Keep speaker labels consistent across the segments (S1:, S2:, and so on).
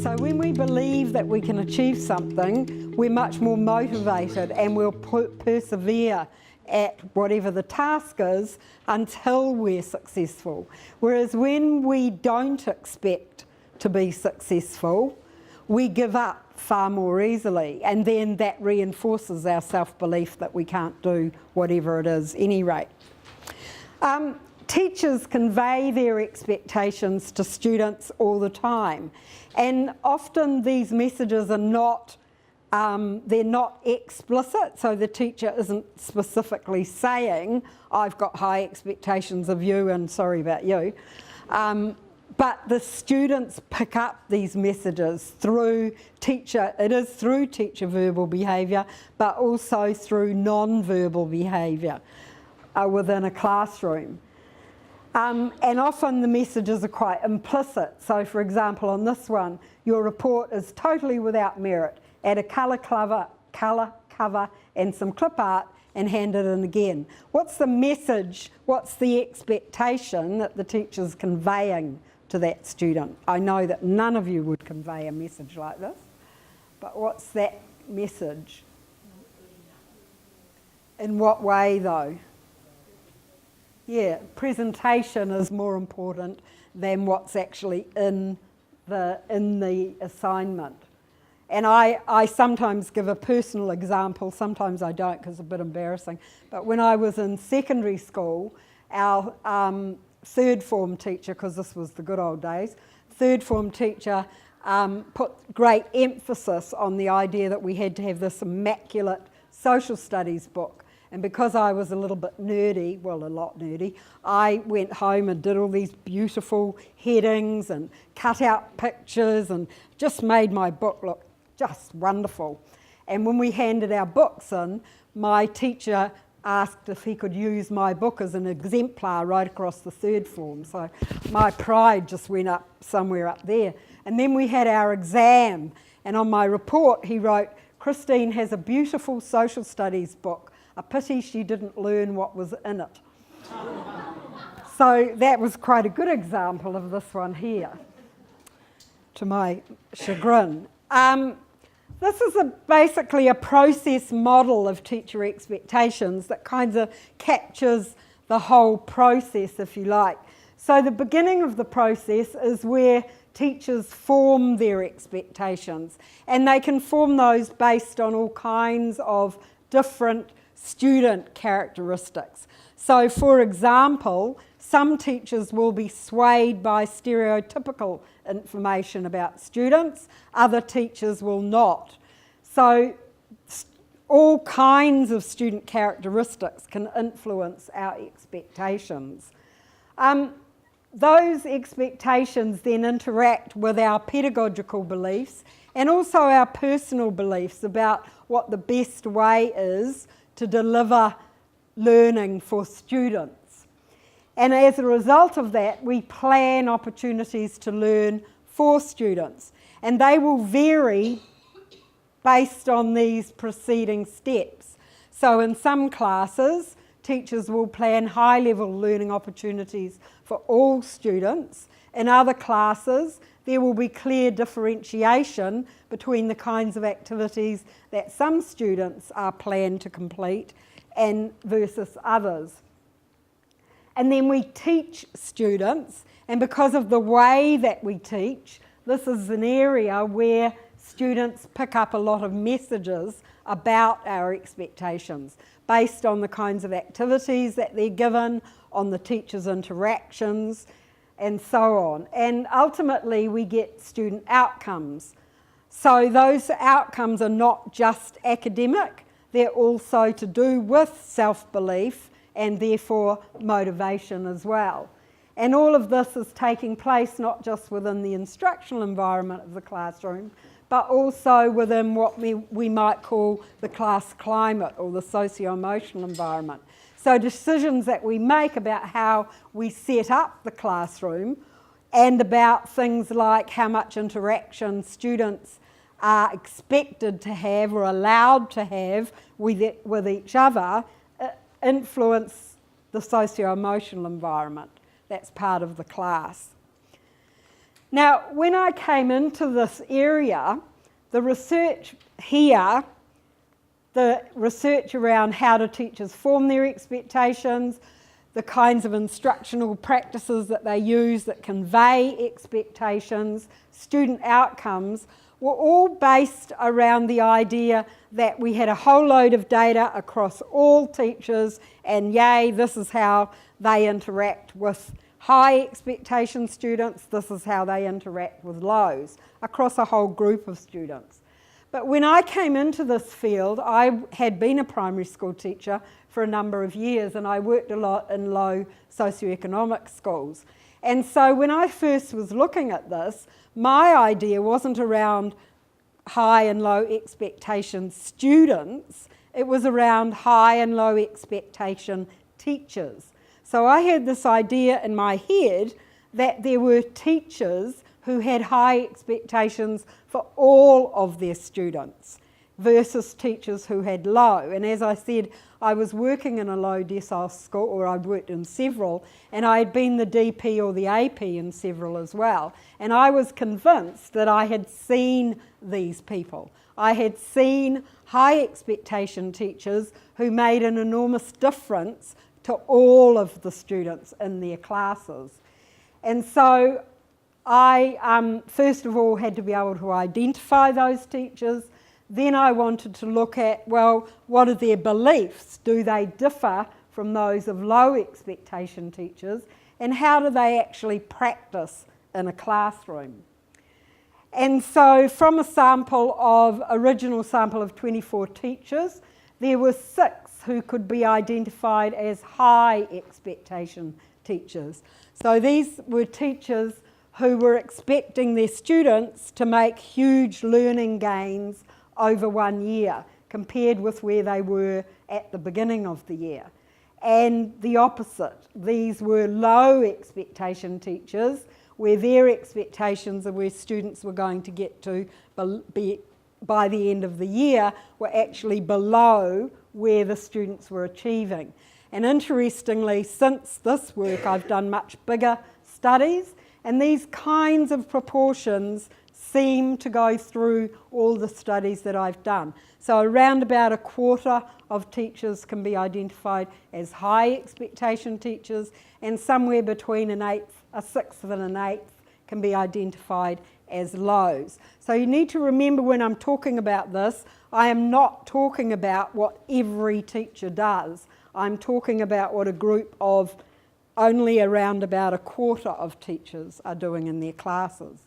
S1: So when we believe that we can achieve something, we're much more motivated and we'll persevere at whatever the task is until we're successful. Whereas when we don't expect to be successful, we give up far more easily, and then that reinforces our self-belief that we can't do whatever it is any rate. Teachers convey their expectations to students all the time, and often these messages are not they're not explicit, so the teacher isn't specifically saying, I've got high expectations of you and sorry about you. But the students pick up these messages through teacher verbal behaviour, but also through non-verbal behaviour within a classroom. And often the messages are quite implicit. So for example, on this one, your report is totally without merit. Add a colour cover and some clip art and hand it in again. What's the message, what's the expectation that the teacher's conveying to that student? I know that none of you would convey a message like this, but what's that message? In what way though? Yeah, presentation is more important than what's actually in the assignment. And I sometimes give a personal example, sometimes I don't because it's a bit embarrassing, but when I was in secondary school, our third form teacher, because this was the good old days, third form teacher put great emphasis on the idea that we had to have this immaculate social studies book. And because I was a little bit nerdy, well, a lot nerdy, I went home and did all these beautiful headings and cut out pictures and just made my book look just wonderful. And when we handed our books in, my teacher asked if he could use my book as an exemplar right across the third form. So my pride just went up somewhere up there. And then we had our exam, and on my report he wrote, Christine has a beautiful social studies book. A pity she didn't learn what was in it. So that was quite a good example of this one here, to my chagrin. This is basically a process model of teacher expectations that kind of captures the whole process, if you like. So the beginning of the process is where teachers form their expectations, and they can form those based on all kinds of different student characteristics. So for example, some teachers will be swayed by stereotypical information about students, other teachers will not. So all kinds of student characteristics can influence our expectations. Those expectations then interact with our pedagogical beliefs and also our personal beliefs about what the best way is to deliver learning for students. And as a result of that, we plan opportunities to learn for students. And they will vary based on these preceding steps. So in some classes, teachers will plan high-level learning opportunities for all students. In other classes, there will be clear differentiation between the kinds of activities that some students are planned to complete and versus others. And then we teach students, and because of the way that we teach, this is an area where students pick up a lot of messages about our expectations based on the kinds of activities that they're given, on the teachers' interactions, and so on. And ultimately we get student outcomes. So those outcomes are not just academic, they're also to do with self-belief and therefore motivation as well. And all of this is taking place not just within the instructional environment of the classroom, but also within what we might call the class climate or the socio-emotional environment. So decisions that we make about how we set up the classroom and about things like how much interaction students are expected to have or allowed to have with each other influence the socio-emotional environment that's part of the class. Now, when I came into this area, the research here, the research around how do teachers form their expectations, the kinds of instructional practices that they use that convey expectations, student outcomes, were all based around the idea that we had a whole load of data across all teachers, and yay, this is how they interact with high expectation students, this is how they interact with lows, across a whole group of students. But when I came into this field, I had been a primary school teacher for a number of years, and I worked a lot in low socioeconomic schools. And so when I first was looking at this, my idea wasn't around high and low expectation students, it was around high and low expectation teachers. So I had this idea in my head that there were teachers who had high expectations for all of their students versus teachers who had low. And as I said, I was working in a low decile school, or I'd worked in several, and I had been the DP or the AP in several as well. And I was convinced that I had seen these people. I had seen high expectation teachers who made an enormous difference to all of the students in their classes. And so I, first of all, had to be able to identify those teachers. Then I wanted to look at, well, what are their beliefs? Do they differ from those of low expectation teachers? And how do they actually practice in a classroom? And so from a original sample of 24 teachers, there were 6 who could be identified as high expectation teachers. So these were teachers who were expecting their students to make huge learning gains over 1 year compared with where they were at the beginning of the year. And the opposite, these were low expectation teachers where their expectations of where students were going to get to by the end of the year were actually below where the students were achieving. And interestingly, since this work, I've done much bigger studies, and these kinds of proportions seem to go through all the studies that I've done. So around about a quarter of teachers can be identified as high expectation teachers, and somewhere between a sixth and an eighth can be identified as lows. So you need to remember when I'm talking about this, I am not talking about what every teacher does. I'm talking about what a group of only around about a quarter of teachers are doing in their classes.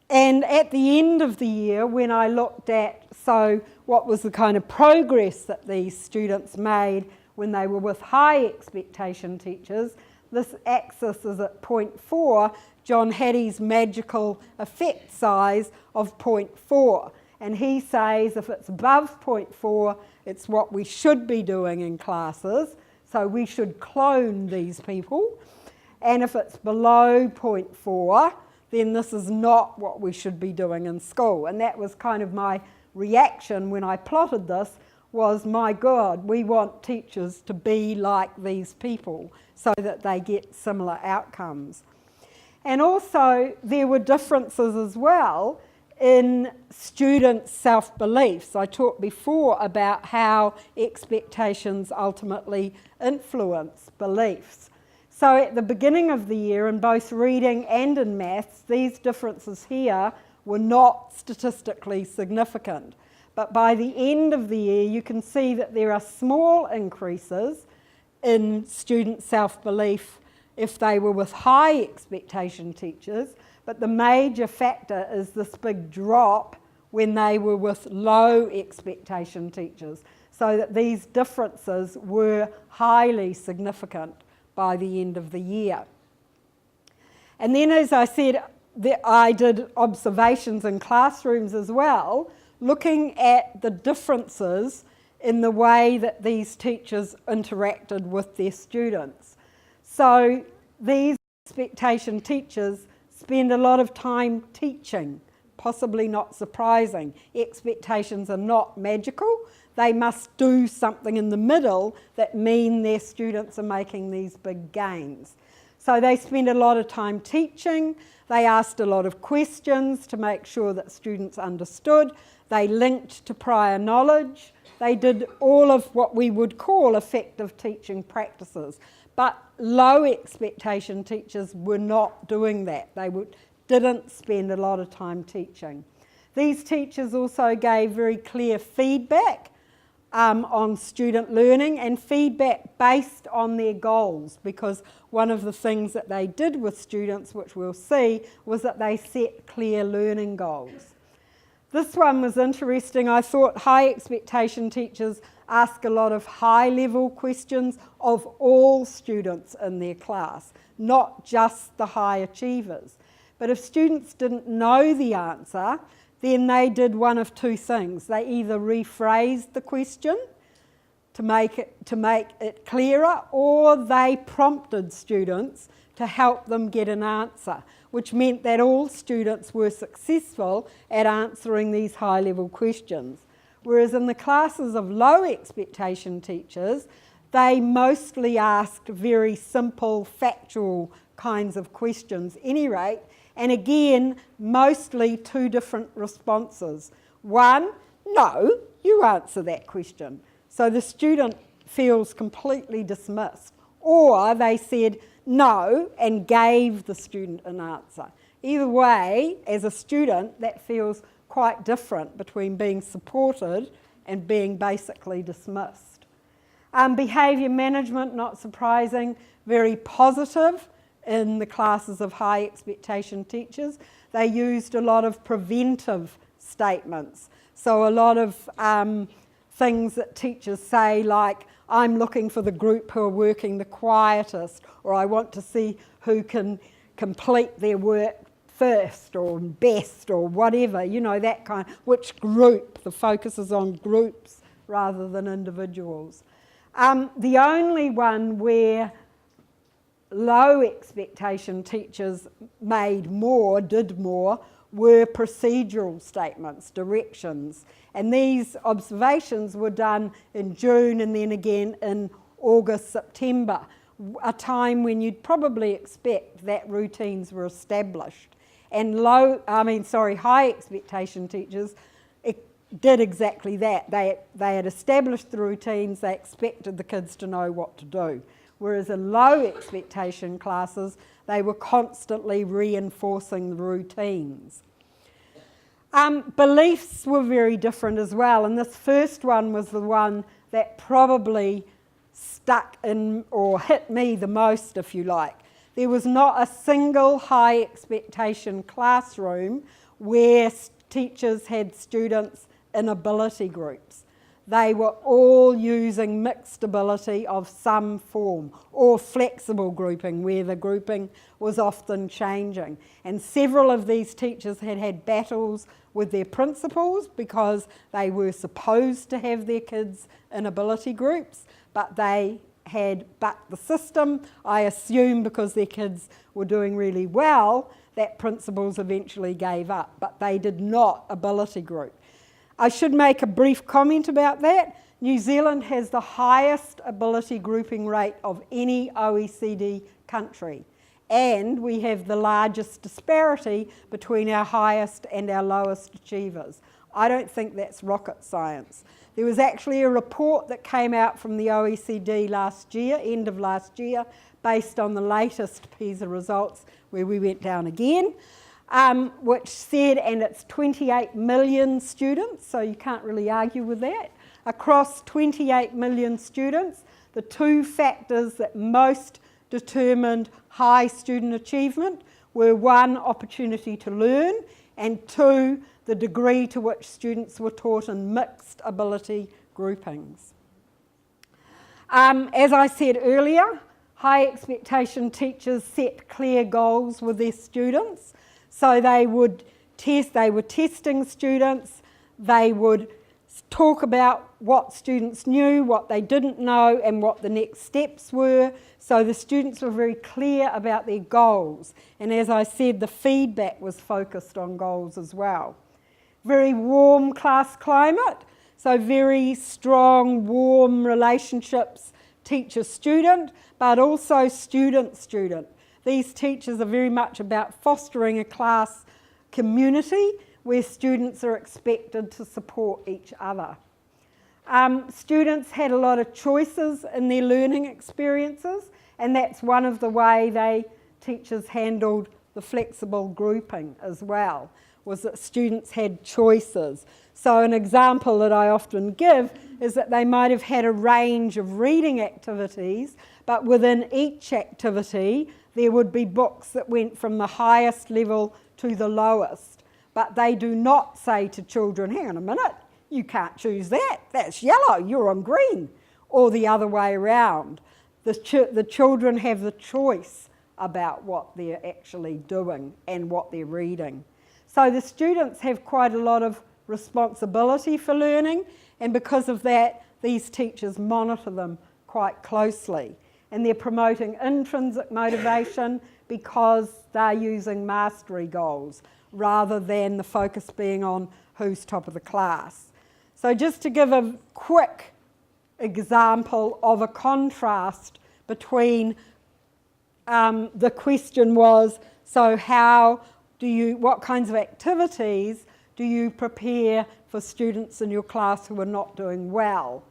S1: And at the end of the year, when I looked at, so what was the kind of progress that these students made when they were with high expectation teachers, this axis is at 0.4, John Hattie's magical effect size of 0.4. And he says if it's above 0.4, it's what we should be doing in classes. So we should clone these people. And if it's below 0.4, then this is not what we should be doing in school. And that was kind of my reaction when I plotted this, was, my God, we want teachers to be like these people so that they get similar outcomes. And also there were differences as well in students' self-beliefs. I talked before about how expectations ultimately influence beliefs. So at the beginning of the year, in both reading and in maths, these differences here were not statistically significant. But by the end of the year, you can see that there are small increases in student self-belief if they were with high expectation teachers, but the major factor is this big drop when they were with low expectation teachers, so that these differences were highly significant by the end of the year. And then, as I said, I did observations in classrooms as well, looking at the differences in the way that these teachers interacted with their students. So these expectation teachers spend a lot of time teaching, possibly not surprising. Expectations are not magical. They must do something in the middle that mean their students are making these big gains. So they spent a lot of time teaching, they asked a lot of questions to make sure that students understood, they linked to prior knowledge, they did all of what we would call effective teaching practices. But low expectation teachers were not doing that. They didn't spend a lot of time teaching. These teachers also gave very clear feedback on student learning and feedback based on their goals, because one of the things that they did with students, which we'll see, was that they set clear learning goals. This one was interesting. I thought high expectation teachers ask a lot of high-level questions of all students in their class, not just the high achievers. But if students didn't know the answer, then they did one of two things. They either rephrased the question to make it clearer, or they prompted students to help them get an answer, which meant that all students were successful at answering these high-level questions. Whereas in the classes of low expectation teachers, they mostly asked very simple, factual kinds of questions, any rate, and again, mostly two different responses. One, no, you answer that question. So the student feels completely dismissed. Or they said no and gave the student an answer. Either way, as a student, that feels quite different between being supported and being basically dismissed. Behaviour management, not surprising, very positive in the classes of high expectation teachers. They used a lot of preventive statements. So a lot of things that teachers say, like, I'm looking for the group who are working the quietest, or I want to see who can complete their work first or best or whatever, you know, that kind, which group, the focus is on groups rather than individuals. The only one where low expectation teachers did more, were procedural statements, directions. And these observations were done in June and then again in August, September, a time when you'd probably expect that routines were established. And high expectation teachers did exactly that. They had established the routines, they expected the kids to know what to do. Whereas in low expectation classes, they were constantly reinforcing the routines. Beliefs were very different as well, and this first one was the one that probably stuck in or hit me the most, if you like. There was not a single high expectation classroom where teachers had students in ability groups. They were all using mixed ability of some form, or flexible grouping, where the grouping was often changing. And several of these teachers had had battles with their principals because they were supposed to have their kids in ability groups, but they had bucked the system. I assume because their kids were doing really well, that principals eventually gave up, but they did not ability group. I should make a brief comment about that. New Zealand has the highest ability grouping rate of any OECD country, and we have the largest disparity between our highest and our lowest achievers. I don't think that's rocket science. There was actually a report that came out from the OECD last year, end of last year, based on the latest PISA results, where we went down again, which said, and it's 28 million students, so you can't really argue with that. Across 28 million students, the two factors that most determined high student achievement were, one, opportunity to learn, and two, the degree to which students were taught in mixed ability groupings. As I said earlier, high expectation teachers set clear goals with their students. So they were testing students, they would talk about what students knew, what they didn't know, and what the next steps were. So the students were very clear about their goals. And as I said, the feedback was focused on goals as well. Very warm class climate, so very strong, warm relationships, teacher-student, but also student-student. these teachers are very much about fostering a class community where students are expected to support each other. Students had a lot of choices in their learning experiences, and that's one of the way teachers handled the flexible grouping as well, was that students had choices. So an example that I often give is that they might have had a range of reading activities, but within each activity there would be books that went from the highest level to the lowest. But they do not say to children, hang on a minute, you can't choose that, that's yellow, you're on green, or the other way around. The children have the choice about what they're actually doing and what they're reading. So the students have quite a lot of responsibility for learning, and because of that, these teachers monitor them quite closely. And they're promoting intrinsic motivation because they're using mastery goals rather than the focus being on who's top of the class. So just to give a quick example of a contrast between the question was, so what kinds of activities do you prepare for students in your class who are not doing well?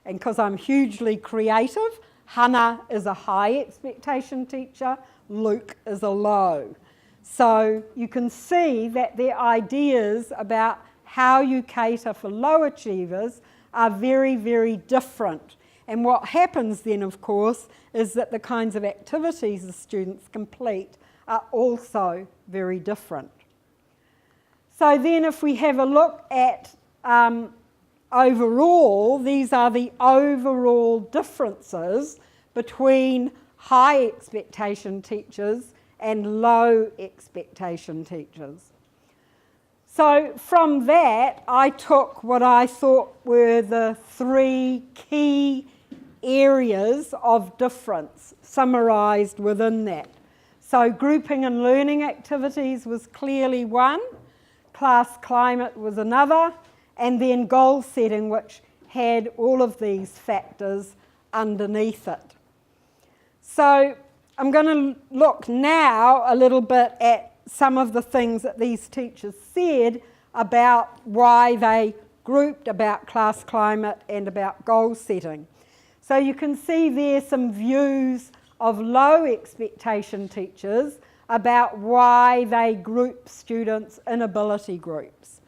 S1: And because I'm hugely creative, Hannah is a high expectation teacher, Luke is a low. So you can see that their ideas about how you cater for low achievers are very, very different. And what happens then, of course, is that the kinds of activities the students complete are also very different. So then if we have a look at overall, these are the overall differences between high expectation teachers and low expectation teachers. So from that, I took what I thought were the 3 key areas of difference summarised within that. So grouping and learning activities was clearly one, class climate was another, and then goal setting, which had all of these factors underneath it. So I'm going to look now a little bit at some of the things that these teachers said about why they grouped, about class climate and about goal setting. So you can see there some views of low expectation teachers about why they group students in ability groups.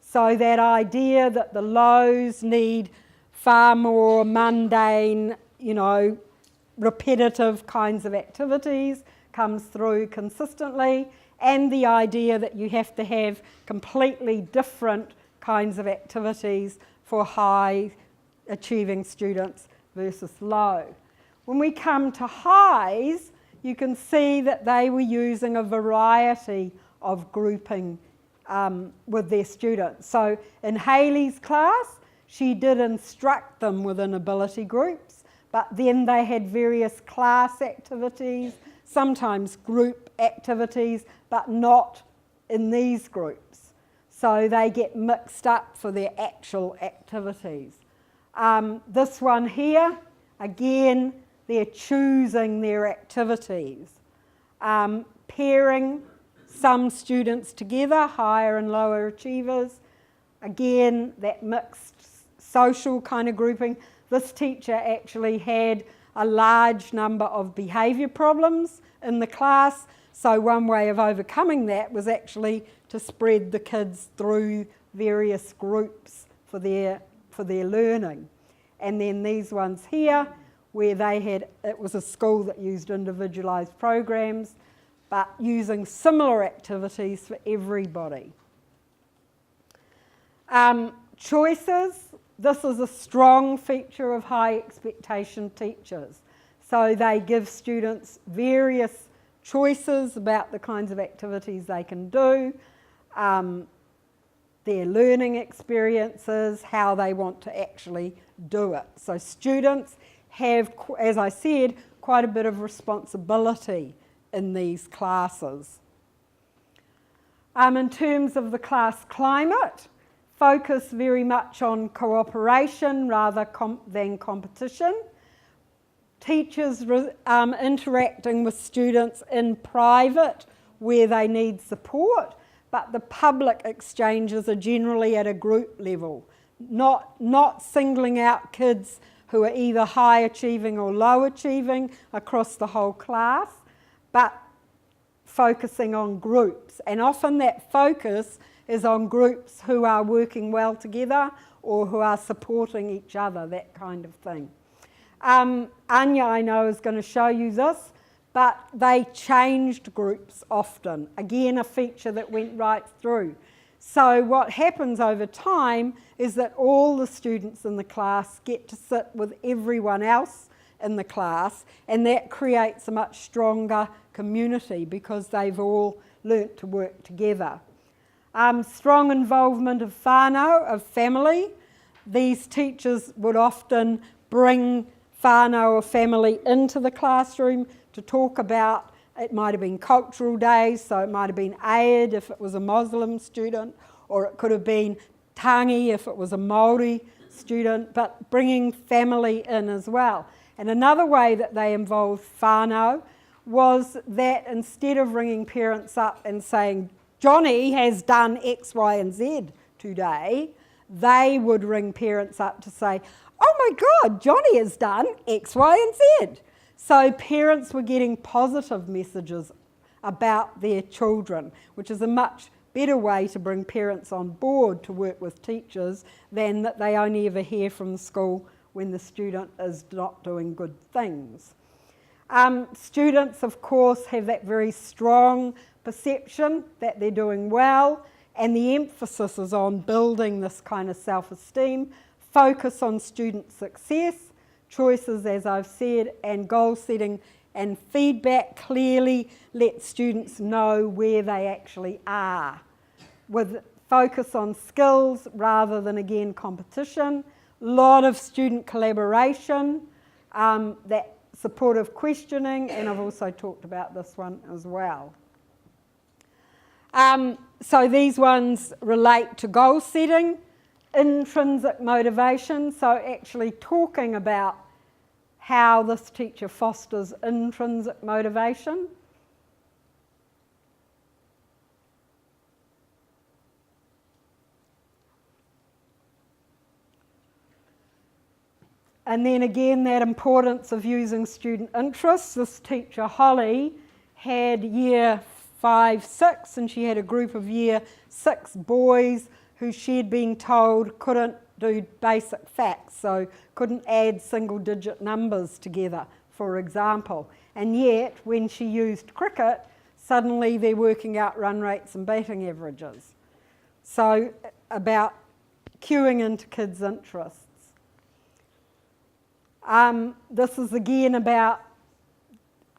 S1: So that idea that the lows need far more mundane, repetitive kinds of activities comes through consistently, and the idea that you have to have completely different kinds of activities for high achieving students versus low. When we come to highs, you can see that they were using a variety of grouping with their students. So in Hayley's class, she did instruct them within ability groups, but then they had various class activities, sometimes group activities, but not in these groups. So they get mixed up for their actual activities. This one here, again, they're choosing their activities. Pairing some students together, higher and lower achievers. Again, that mixed social kind of grouping. This teacher actually had a large number of behaviour problems in the class, so one way of overcoming that was actually to spread the kids through various groups for their learning. And then these ones here, where it was a school that used individualised programs, but using similar activities for everybody. Choices. This is a strong feature of high expectation teachers. So they give students various choices about the kinds of activities they can do, their learning experiences, how they want to actually do it. So students have, as I said, quite a bit of responsibility in these classes. In terms of the class climate, focus very much on cooperation rather than competition. teachers interacting with students in private where they need support, but the public exchanges are generally at a group level, not singling out kids who are either high achieving or low achieving across the whole class, but focusing on groups. And often that focus is on groups who are working well together or who are supporting each other, that kind of thing. Anya, I know, is going to show you this, but they changed groups often. Again, a feature that went right through. So what happens over time is that all the students in the class get to sit with everyone else in the class, and that creates a much stronger community because they've all learnt to work together. Strong involvement of whānau, of family. These teachers would often bring whānau or family into the classroom to talk about, it might have been cultural days, so it might have been Eid if it was a Muslim student, or it could have been tangi if it was a Māori student, but bringing family in as well. And another way that they involved whānau was that instead of ringing parents up and saying, Johnny has done X, Y, and Z today, they would ring parents up to say, oh my God, Johnny has done X, Y, and Z. So parents were getting positive messages about their children, which is a much better way to bring parents on board to work with teachers than that they only ever hear from the school when the student is not doing good things. Students, of course, have that very strong perception that they're doing well, and the emphasis is on building this kind of self-esteem, focus on student success, choices, as I've said, and goal setting and feedback clearly let students know where they actually are, with focus on skills rather than, again, competition. A lot of student collaboration, that supportive questioning, and I've also talked about this one as well. So these ones relate to goal setting, intrinsic motivation, so actually talking about how this teacher fosters intrinsic motivation. And then again, that importance of using student interests. This teacher, Holly, had year 5, 6, and she had a group of year 6 boys who she'd been told couldn't do basic facts, so couldn't add single-digit numbers together, for example. And yet, when she used cricket, suddenly they're working out run rates and batting averages. So, about cueing into kids' interests. This is again about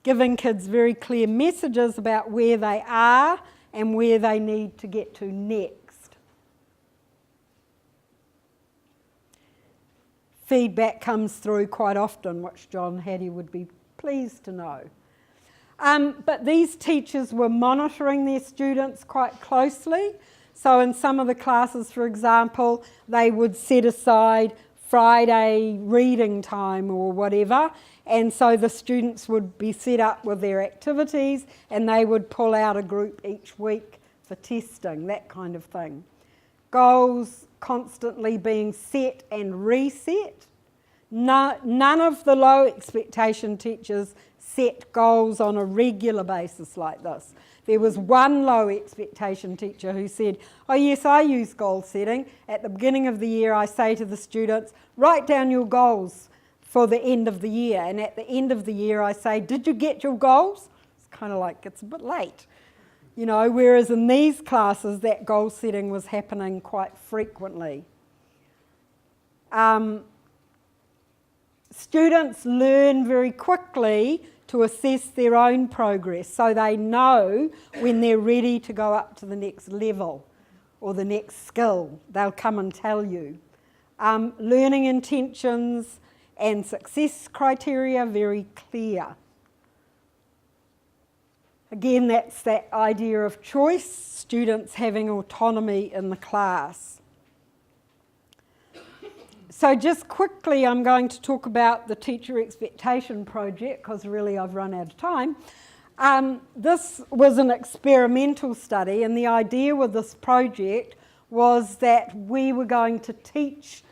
S1: giving kids very clear messages about where they are and where they need to get to next. Feedback comes through quite often, which John Hattie would be pleased to know. But these teachers were monitoring their students quite closely. So in some of the classes, for example, they would set aside Friday reading time or whatever, and so the students would be set up with their activities and they would pull out a group each week for testing, that kind of thing. Goals constantly being set and reset. None of the low expectation teachers set goals on a regular basis like this. There was one low expectation teacher who said, oh yes, I use goal setting. At the beginning of the year I say to the students, write down your goals for the end of the year. And at the end of the year I say, did you get your goals? It's kind of like, it's a bit late. You know, whereas in these classes that goal setting was happening quite frequently. Students learn very quickly to assess their own progress, so they know when they're ready to go up to the next level or the next skill. They'll come and tell you. Learning intentions and success criteria very clear. Again, that's that idea of choice, students having autonomy in the class. So just quickly, I'm going to talk about the Teacher Expectation Project, because really I've run out of time. This was an experimental study, and the idea with this project was that we were going to teach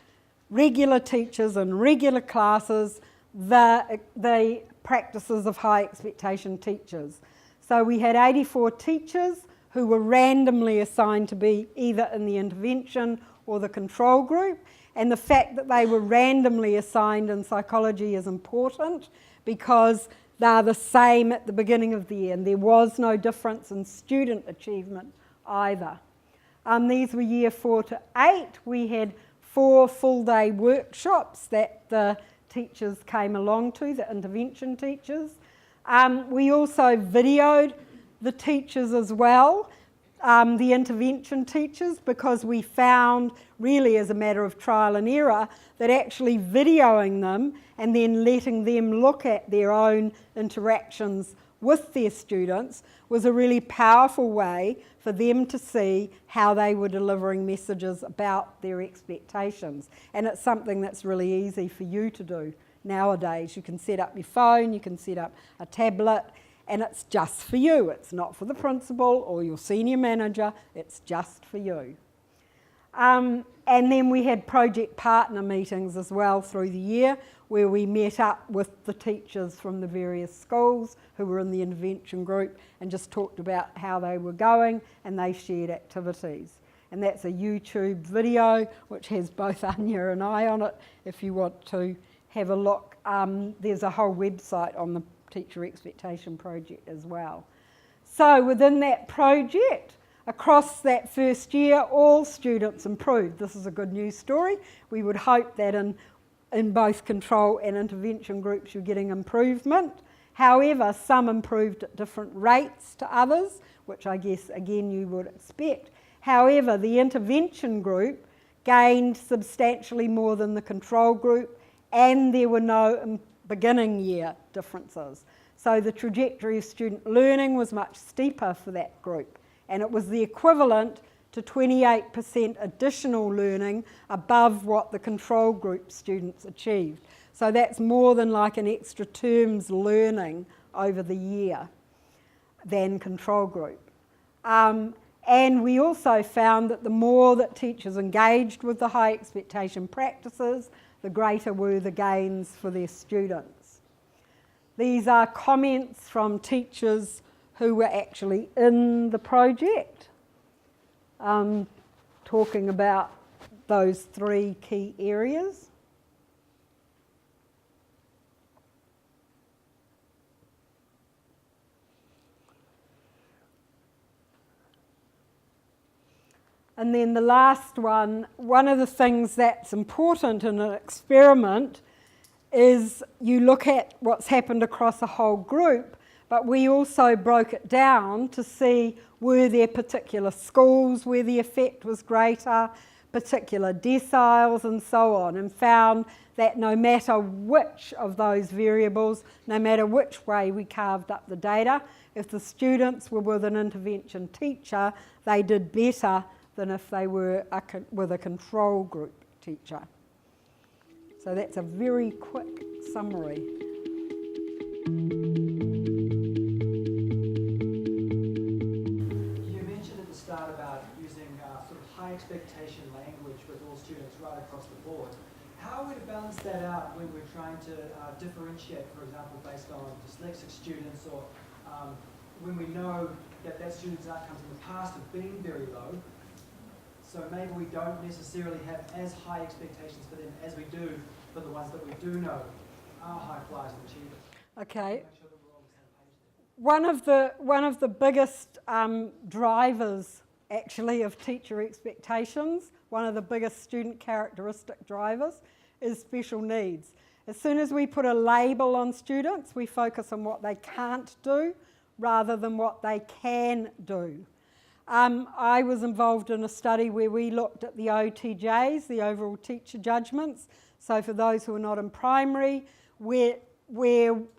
S1: regular teachers in regular classes the practices of high expectation teachers. So we had 84 teachers who were randomly assigned to be either in the intervention or the control group. And the fact that they were randomly assigned in psychology is important because they're the same at the beginning of the year, and there was no difference in student achievement either. These were year 4 to 8. We had 4 full-day workshops that the teachers came along to, the intervention teachers. We also videoed the teachers as well, the intervention teachers, because we found, really as a matter of trial and error, that actually videoing them and then letting them look at their own interactions with their students was a really powerful way for them to see how they were delivering messages about their expectations. And it's something that's really easy for you to do nowadays. You can set up your phone, you can set up a tablet, and it's just for you. It's not for the principal or your senior manager, it's just for you. And then we had project partner meetings as well through the year, where we met up with the teachers from the various schools who were in the intervention group and just talked about how they were going, and they shared activities. And that's a YouTube video which has both Anya and I on it if you want to have a look. There's a whole website on the Teacher Expectation Project as well. So within that project, across that first year, all students improved. This is a good news story. We would hope that in both control and intervention groups you're getting improvement. However, some improved at different rates to others, which I guess again you would expect. However, the intervention group gained substantially more than the control group, and there were no beginning year differences. So the trajectory of student learning was much steeper for that group, and it was the equivalent to 28% additional learning above what the control group students achieved. So that's more than like an extra term's learning over the year than control group. And we also found that the more that teachers engaged with the high expectation practices, the greater were the gains for their students. These are comments from teachers who were actually in the project, talking about those 3 key areas. And then the last one of the things that's important in an experiment is you look at what's happened across a whole group, but we also broke it down to see were there particular schools where the effect was greater, particular deciles and so on, and found that no matter which of those variables, no matter which way we carved up the data, if the students were with an intervention teacher, they did better than if they were with a control group teacher. So that's a very quick summary.
S2: You mentioned at the start about using sort of high expectation language with all students right across the board. How are we to balance that out when we're trying to differentiate, for example, based on dyslexic students, or when we know that student's outcomes in the past have been very low? So maybe we don't necessarily have as high expectations for them as we do for the ones that we do know are high flyers and achievers.
S1: Okay.
S2: Make sure that we're all on the same page there.
S1: One of the biggest drivers, actually, of teacher expectations, one of the biggest student characteristic drivers, is special needs. As soon as we put a label on students, we focus on what they can't do rather than what they can do. I was involved in a study where we looked at the OTJs, the overall teacher judgments. So for those who are not in primary, where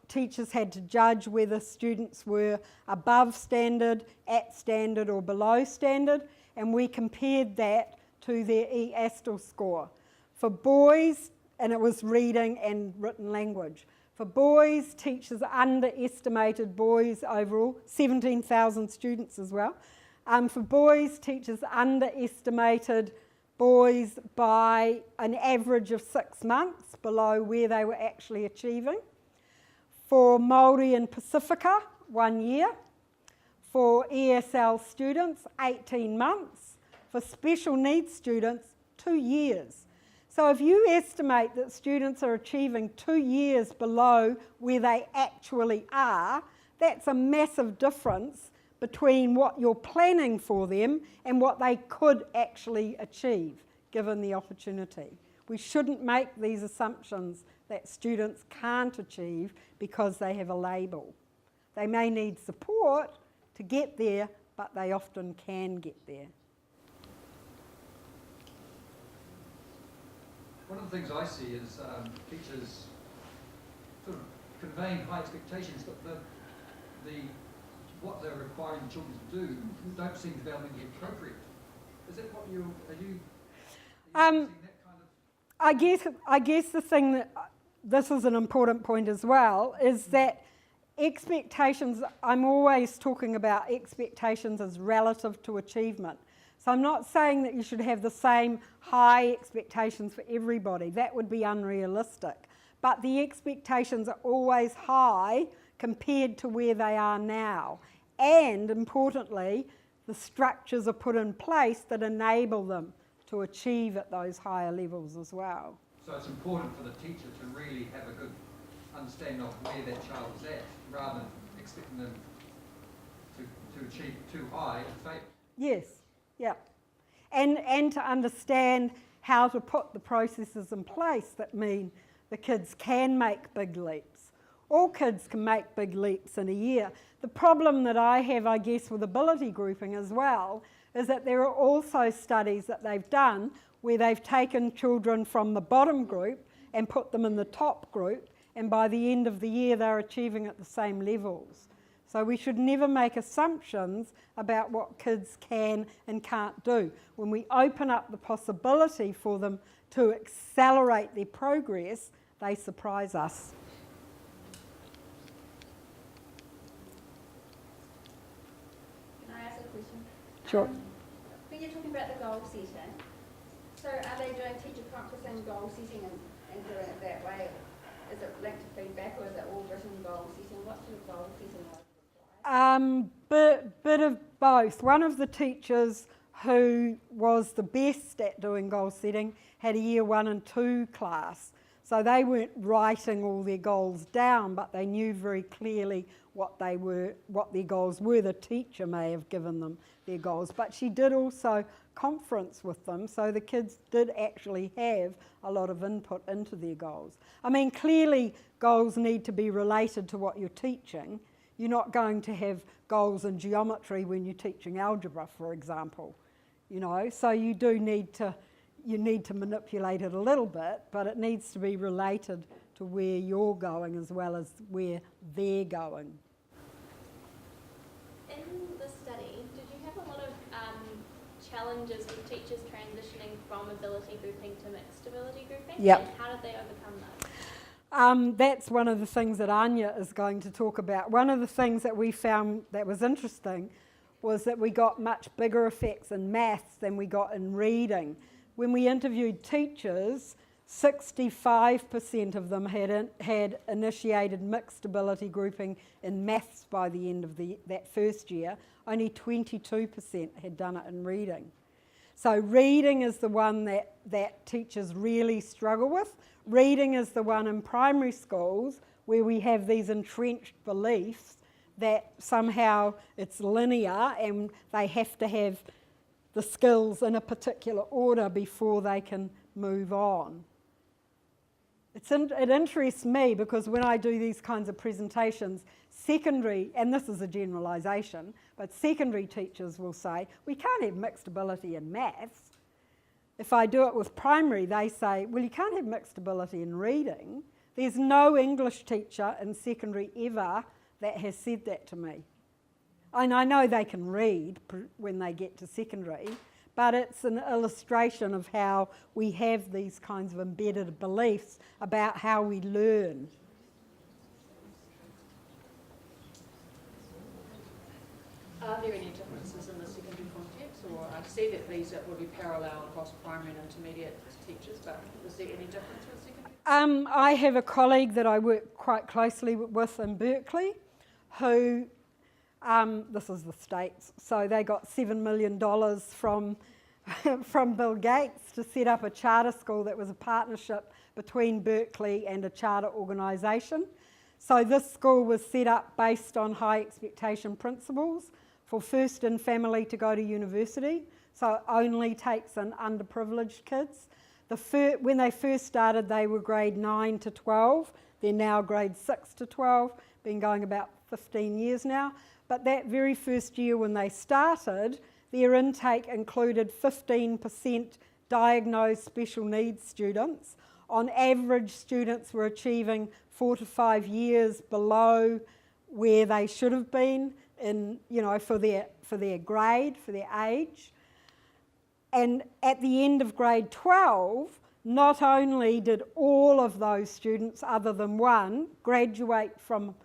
S1: teachers had to judge whether students were above standard, at standard or below standard, and we compared that to their E-ASTL score. For boys, and it was reading and written language. For boys, teachers underestimated boys overall, 17,000 students as well. For boys, teachers underestimated boys by an average of 6 months below where they were actually achieving. For Māori and Pacifica, 1 year. For ESL students, 18 months. For special needs students, 2 years. So if you estimate that students are achieving 2 years below where they actually are, that's a massive difference between what you're planning for them and what they could actually achieve, given the opportunity. We shouldn't make these assumptions that students can't achieve because they have a label. They may need support to get there, but they often can get there.
S3: One of the things I see is teachers sort of conveying high expectations, but what they're requiring children to do don't seem to be able to be appropriate. Is that what are you seeing that kind of?
S1: I guess the thing that, this is an important point as well, is that expectations, I'm always talking about expectations as relative to achievement. So I'm not saying that you should have the same high expectations for everybody. That would be unrealistic. But the expectations are always high compared to where they are now. And importantly, the structures are put in place that enable them to achieve at those higher levels as well.
S3: So it's important for the teacher to really have a good understanding of where that child is at, rather than expecting them to achieve too high and fail.
S1: Yes, yeah. And to understand how to put the processes in place that mean the kids can make big leaps. All kids can make big leaps in a year. The problem that I have, I guess, with ability grouping as well, is that there are also studies that they've done where they've taken children from the bottom group and put them in the top group, and by the end of the year they're achieving at the same levels. So we should never make assumptions about what kids can and can't do. When we open up the possibility for them to accelerate their progress, they surprise us.
S4: Can I ask a question?
S1: Sure.
S4: When you're talking about the goal setting, so are they doing teacher practicing goal setting and doing it that way? Is it linked to feedback, or is it all written goal setting? What sort of goal setting are you?
S1: Bit of both. One of the teachers who was the best at doing goal setting had a year 1 and 2 class. So they weren't writing all their goals down, but they knew very clearly what their goals were. The teacher may have given them their goals, but she did also conference with them, so the kids did actually have a lot of input into their goals. I mean, clearly goals need to be related to what you're teaching. You're not going to have goals in geometry when you're teaching algebra, for example. You know, so you need to manipulate it a little bit, but it needs to be related to where you're going as well as where they're going.
S5: In the study, did you have a lot of challenges with teachers transitioning from ability grouping to mixed ability grouping?
S1: Yep.
S5: And how did they overcome that?
S1: That's one of the things that Anya is going to talk about. One of the things that we found that was interesting was that we got much bigger effects in maths than we got in reading. When we interviewed teachers, 65% of them had initiated mixed ability grouping in maths by the end of that first year. Only 22% had done it in reading. So reading is the one that teachers really struggle with. Reading is the one in primary schools where we have these entrenched beliefs that somehow it's linear and they have to have the skills in a particular order before they can move on. It interests me because when I do these kinds of presentations, secondary, and this is a generalisation, but secondary teachers will say, we can't have mixed ability in maths. If I do it with primary, they say, well, you can't have mixed ability in reading. There's no English teacher in secondary ever that has said that to me. And I know they can read when they get to secondary, but it's an illustration of how we have these kinds of embedded beliefs about how we learn.
S6: Are there any differences in the secondary context, or I see that these would be parallel across primary and intermediate teachers, but is there any difference with secondary?
S1: I have a colleague that I work quite closely with in Berkeley who, this is the States, so they got $7 million from Bill Gates to set up a charter school that was a partnership between Berkeley and a charter organisation. So this school was set up based on high expectation principles for first in family to go to university, so it only takes in underprivileged kids. When they first started, they were grade 9 to 12. They're now grade 6 to 12, been going about 15 years now. But that very first year when they started, their intake included 15% diagnosed special needs students. On average, students were achieving 4 to 5 years below where they should have been in, for their grade, for their age. And at the end of grade 12, not only did all of those students, other than one, graduate from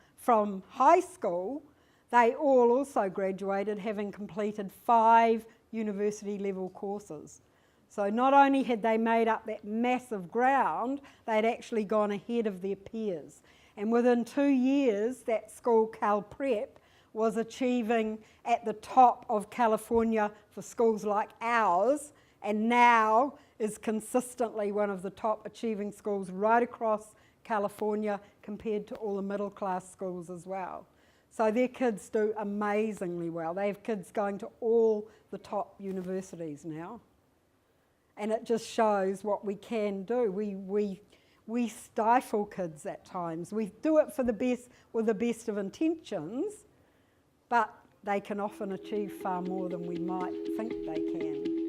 S1: high school, they all also graduated having completed 5 university-level courses. So not only had they made up that massive ground, they'd actually gone ahead of their peers. And within 2 years, that school, Cal Prep, was achieving at the top of California for schools like ours, and now is consistently one of the top achieving schools right across California compared to all the middle class schools as well. So their kids do amazingly well. They have kids going to all the top universities now. And it just shows what we can do. We stifle kids at times. We do it with the best of intentions, but they can often achieve far more than we might think they can.